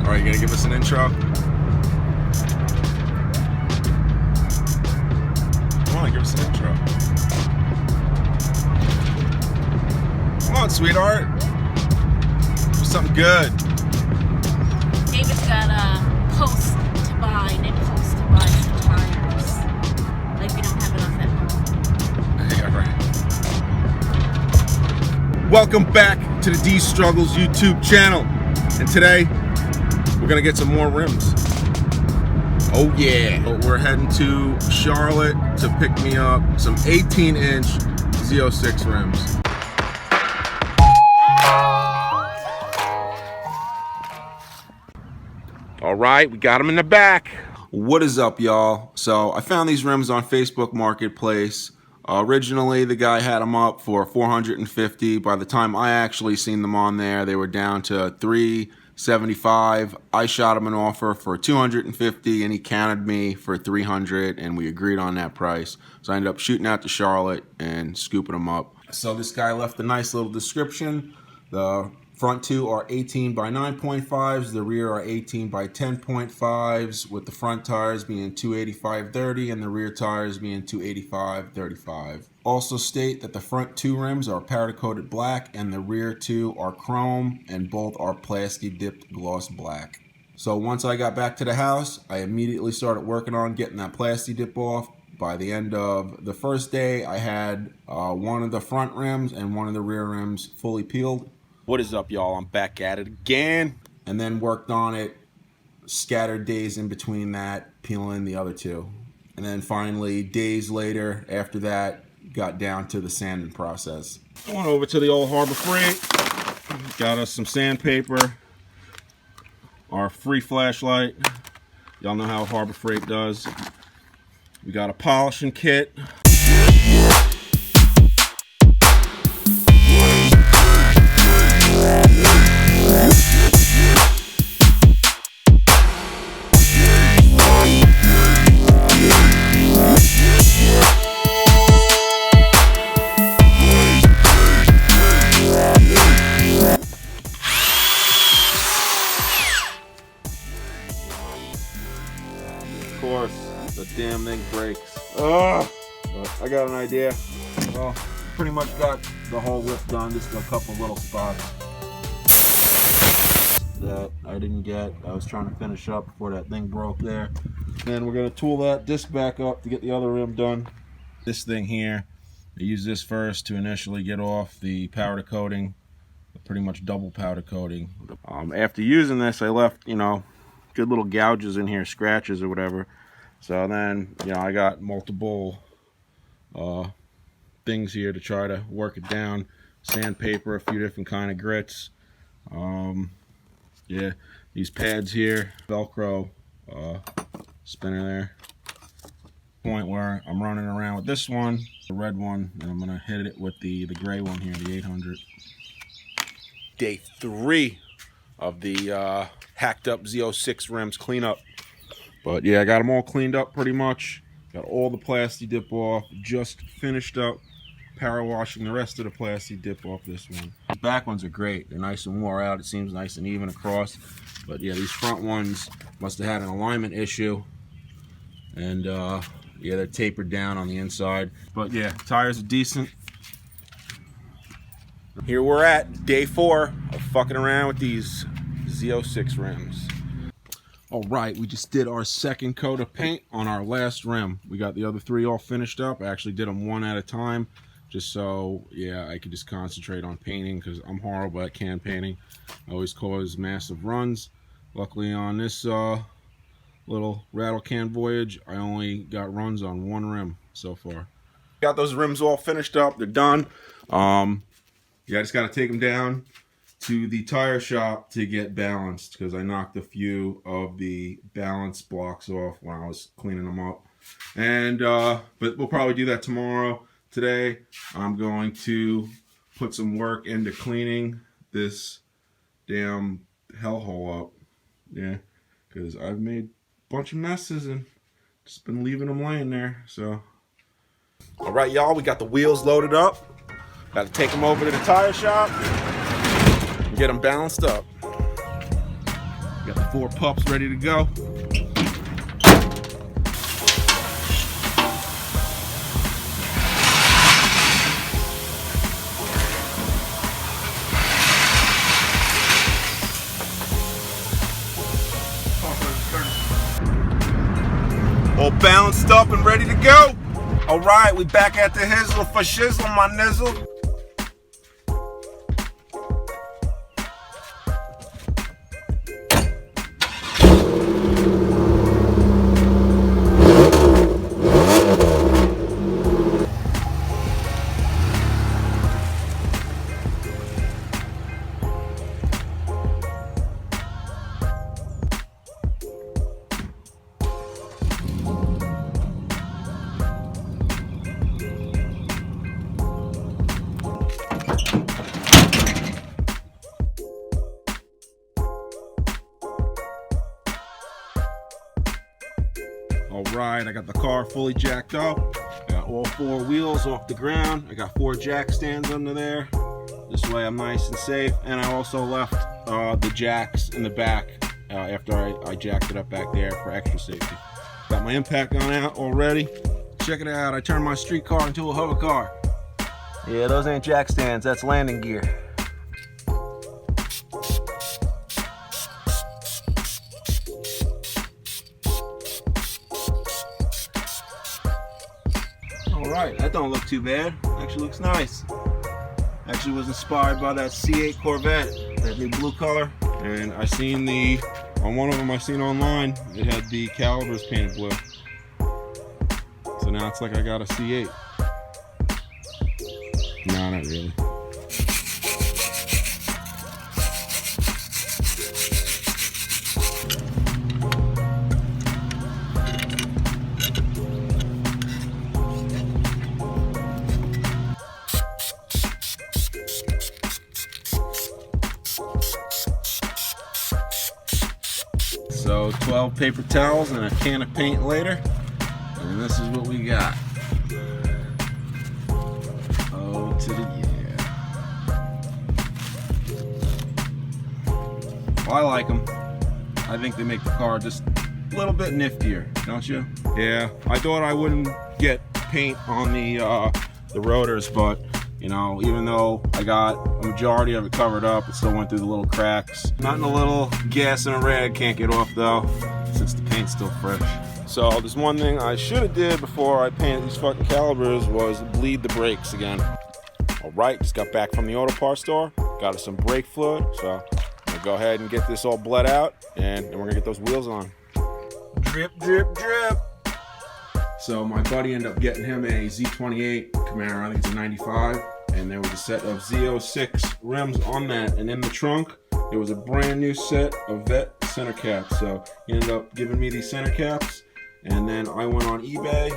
Alright, you gonna give us an intro? Come on, give us an intro. Come on, sweetheart. Do something good. David's got a post to buy, and post to buy some tires. Like we don't have enough at home. Yeah, right. Welcome back to the D Struggles YouTube channel. And today, we're gonna get some more rims. Oh yeah. We're heading to Charlotte to pick me up some 18-inch ZO6 rims. All right, we got them in the back. What is up, y'all? So I found these rims on Facebook Marketplace. Originally, the guy had them up for $450. By the time I actually seen them on there, they were down to $375. I shot him an offer for $250, and he counted me for $300, and we agreed on that price. So I ended up shooting out to Charlotte and scooping them up. So this guy left a nice little description. The front two are 18 by 9.5s, the rear are 18 by 10.5s, with the front tires being 285/30 and the rear tires being 285/35. Also state that the front two rims are powder coated black and the rear two are chrome, and both are plastic dipped gloss black. So once I got back to the house, I immediately started working on getting that plastic dip off. By the end of the first day, I had one of the front rims and one of the rear rims fully peeled. What is up, y'all? I'm back at it again. And then worked on it, scattered days in between that, peeling the other two. And then finally, days later, after that, got down to the sanding process. Went over to the old Harbor Freight, got us some sandpaper, our free flashlight. Y'all know how Harbor Freight does. We got a polishing kit. Of course, the damn thing breaks. Ugh. But I got an idea. Well, pretty much got the whole whip done. Just a couple little spots that I didn't get. I was trying to finish up before that thing broke there. Then we're gonna tool that disc back up to get the other rim done. This thing here, I use this first to initially get off the powder coating, pretty much double powder coating. After using this, I left, good little gouges in here, scratches or whatever. So then, I got multiple things here to try to work it down. Sandpaper, a few different kind of grits. Yeah, these pads here, Velcro spinner there. Point where I'm running around with this one, the red one, and I'm gonna hit it with the gray one here, the 800. Day 3 of the hacked up ZO6 rims cleanup. But yeah, I got them all cleaned up pretty much. Got all the plastic dip off. Just finished up power washing the rest of the plastic dip off this one. The back ones are great. They're nice and wore out. It seems nice and even across. But yeah, these front ones must have had an alignment issue. And yeah, they're tapered down on the inside. But yeah, tires are decent. Here we're at day 4 of fucking around with these ZO6 rims. All right, we just did our second coat of paint on our last rim. We got the other 3 all finished up. I actually did them one at a time, just so, yeah, I could just concentrate on painting, because I'm horrible at can painting. I always cause massive runs. Luckily on this little rattle can voyage, I only got runs on one rim so far. Got those rims all finished up. They're done. Yeah, I just got to take them down to the tire shop to get balanced, because I knocked a few of the balance blocks off when I was cleaning them up. And but we'll probably do that tomorrow. Today I'm going to put some work into cleaning this damn hellhole up. Yeah, because I've made a bunch of messes and just been leaving them laying there. So all right, y'all, we got the wheels loaded up. Got to take them over to the tire shop and get them balanced up. Got the 4 pups ready to go. All balanced up and ready to go. All right, we back at the hizzle for shizzle, my nizzle. Alright, I got the car fully jacked up. I got all 4 wheels off the ground. I got 4 jack stands under there. This way I'm nice and safe. And I also left the jacks in the back after I jacked it up back there for extra safety. Got my impact gun out already. Check it out, I turned my street car into a hover car. Yeah, those ain't jack stands, that's landing gear. Alright, that don't look too bad. Actually looks nice. Actually was inspired by that C8 Corvette, that new blue color. And I seen on one of them I seen online, it had the calipers painted blue. So now it's like I got a C8. No, not really. So 12 paper towels and a can of paint later, and this is what we got. Oh, to the yeah. Well, I like them. I think they make the car just a little bit niftier, don't you? Yeah, I thought I wouldn't get paint on the rotors, but you know, even though I got a majority of it covered up, it still went through the little cracks. Nothing a little gas and a rag can't get off though, since the paint's still fresh. So there's one thing I should have did before I painted these fucking calipers was bleed the brakes again. All right, just got back from the auto parts store, got us some brake fluid, so I'm gonna go ahead and get this all bled out, and then we're gonna get those wheels on. Drip, drip, drip. So my buddy ended up getting him a Z28 Camaro, I think it's a 95, and there was a set of ZO6 rims on that, and in the trunk there was a brand new set of Vet center caps. So he ended up giving me these center caps, and then I went on eBay.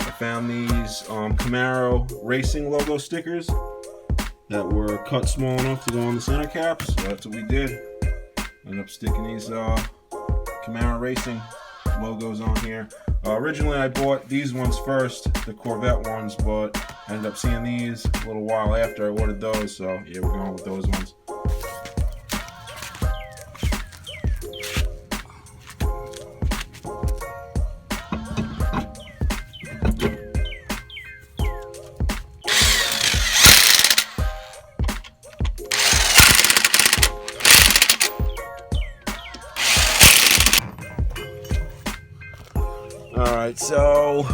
I found these Camaro racing logo stickers that were cut small enough to go on the center caps. So that's what we did. Ended up sticking these Camaro racing logos on here. Originally I bought these ones first, the Corvette ones, but I ended up seeing these a little while after I ordered those, so yeah, we're going with those ones. Alright, so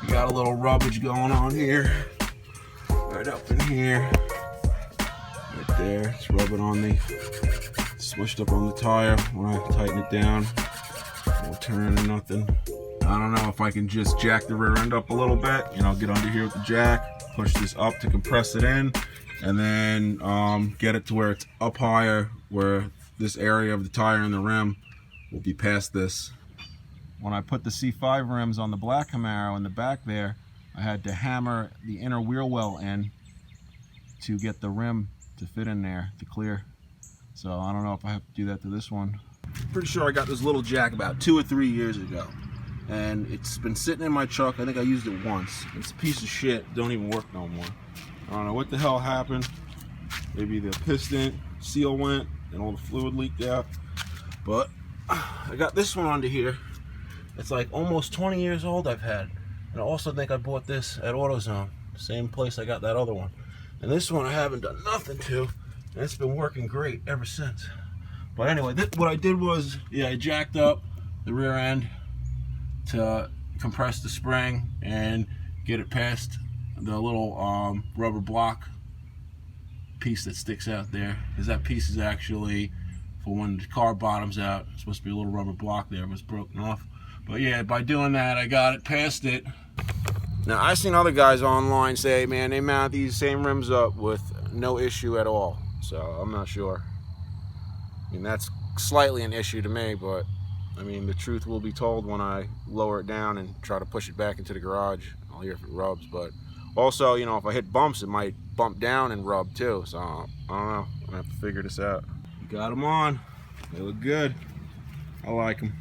we got a little rubbage going on here. Right up in here. Right there. It's rubbing on the smushed up on the tire when I tighten it down. No turn or nothing. I don't know if I can just jack the rear end up a little bit, you know, get under here with the jack, push this up to compress it in, and then get it to where it's up higher, where this area of the tire and the rim will be past this. When I put the C5 rims on the black Camaro in the back there, I had to hammer the inner wheel well in to get the rim to fit in there to clear. So I don't know if I have to do that to this one. Pretty sure I got this little jack about 2 or 3 years ago, and it's been sitting in my truck. I think I used it once. It's a piece of shit, don't even work no more. I don't know what the hell happened. Maybe the piston seal went and all the fluid leaked out. But I got this one under here. It's like almost 20 years old I've had. And I also think I bought this at AutoZone, same place I got that other one. And this one I haven't done nothing to, and it's been working great ever since. But anyway, what I did was, yeah, I jacked up the rear end to compress the spring and get it past the little rubber block piece that sticks out there, because that piece is actually for when the car bottoms out. It's supposed to be a little rubber block there, but it's broken off. But yeah, by doing that, I got it past it. Now, I've seen other guys online say, man, they mount these same rims up with no issue at all. So I'm not sure. I mean, that's slightly an issue to me, but I mean, the truth will be told when I lower it down and try to push it back into the garage. I'll hear if it rubs, but also, you know, if I hit bumps, it might bump down and rub too. So I don't know. I'm gonna have to figure this out. Got them on. They look good. I like them.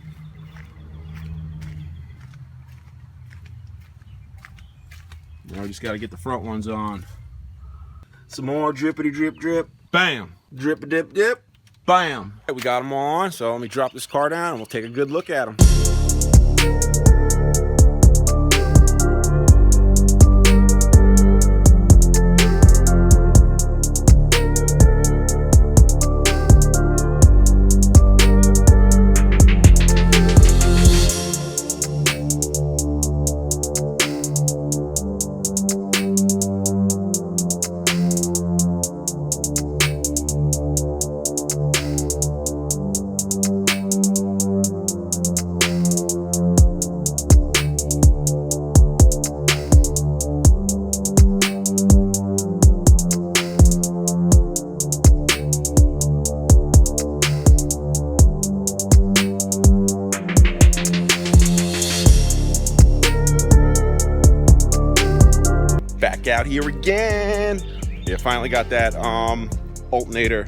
Now I just got to get the front ones on. Some more drippity drip drip. Bam. Drip dip dip. Bam. We got them all on, so let me drop this car down and we'll take a good look at them. Back out here again. Yeah, finally got that alternator,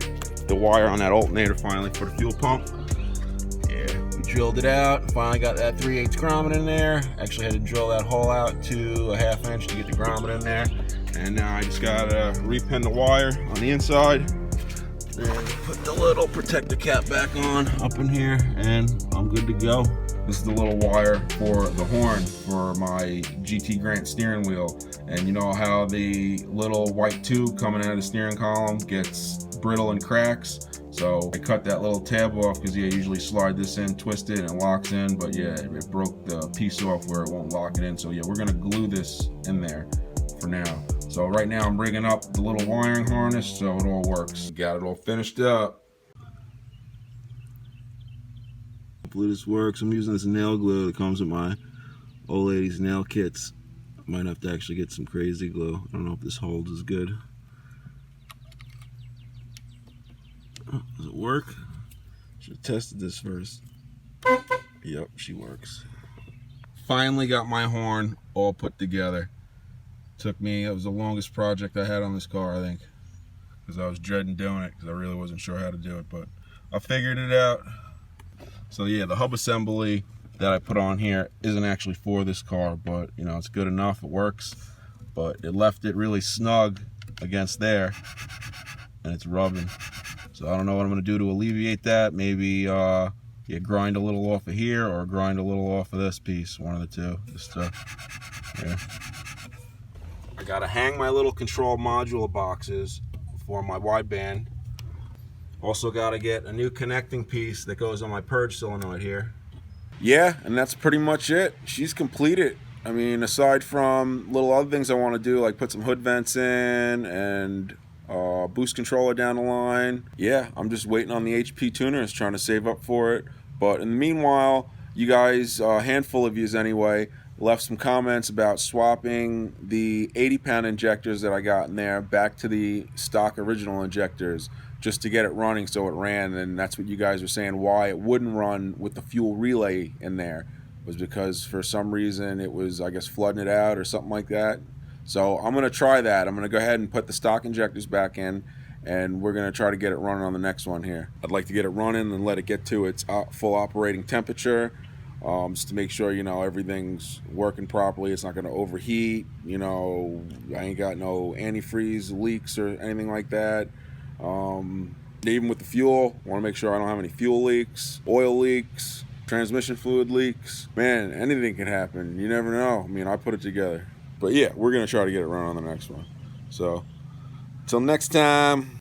the wire on that alternator finally for the fuel pump. Yeah, we drilled it out. Finally got that 3/8 grommet in there. Actually had to drill that hole out to a 1/2 inch to get the grommet in there. And now I just gotta repin the wire on the inside and put the little protector cap back on up in here, and I'm good to go. This is the little wire for the horn for my GT Grant steering wheel. And you know how the little white tube coming out of the steering column gets brittle and cracks? So I cut that little tab off because, yeah, I usually slide this in, twist it, and it locks in. But yeah, it broke the piece off where it won't lock it in. So yeah, we're gonna glue this in there for now. So right now I'm rigging up the little wiring harness so it all works. Got it all finished up. Hopefully this works. I'm using this nail glue that comes with my old lady's nail kits. Might have to actually get some crazy glue. I don't know if this holds as good. Oh, does it work? Should have tested this first. Yep, she works. Finally got my horn all put together. Took me, it was the longest project I had on this car, I think. Because I was dreading doing it because I really wasn't sure how to do it, but I figured it out. So yeah, the hub assembly that I put on here isn't actually for this car, but you know, it's good enough, it works. But it left it really snug against there and it's rubbing. So I don't know what I'm gonna do to alleviate that. Maybe yeah, grind a little off of here or grind a little off of this piece, one of the two. Just yeah. I gotta hang my little control module boxes for my wideband. Also gotta get a new connecting piece that goes on my purge solenoid here. Yeah, and that's pretty much it. She's completed. I mean, aside from little other things I want to do, like put some hood vents in and boost controller down the line. Yeah, I'm just waiting on the HP tuners, trying to save up for it. But in the meanwhile, you guys, a handful of yous anyway, left some comments about swapping the 80-pound injectors that I got in there back to the stock original injectors, just to get it running so it ran. And that's what you guys were saying why it wouldn't run with the fuel relay in there, was because for some reason it was, I guess, flooding it out or something like that. So I'm gonna try that. I'm gonna go ahead and put the stock injectors back in, and we're gonna try to get it running on the next one here. I'd like to get it running and let it get to its full operating temperature, just to make sure, you know, everything's working properly. It's not gonna overheat, you know, I ain't got no antifreeze leaks or anything like that. Even with the fuel, I want to make sure I don't have any fuel leaks, oil leaks, transmission fluid leaks. Man, anything can happen. You never know. I mean, I put it together. But yeah, we're going to try to get it running on the next one. So, till next time.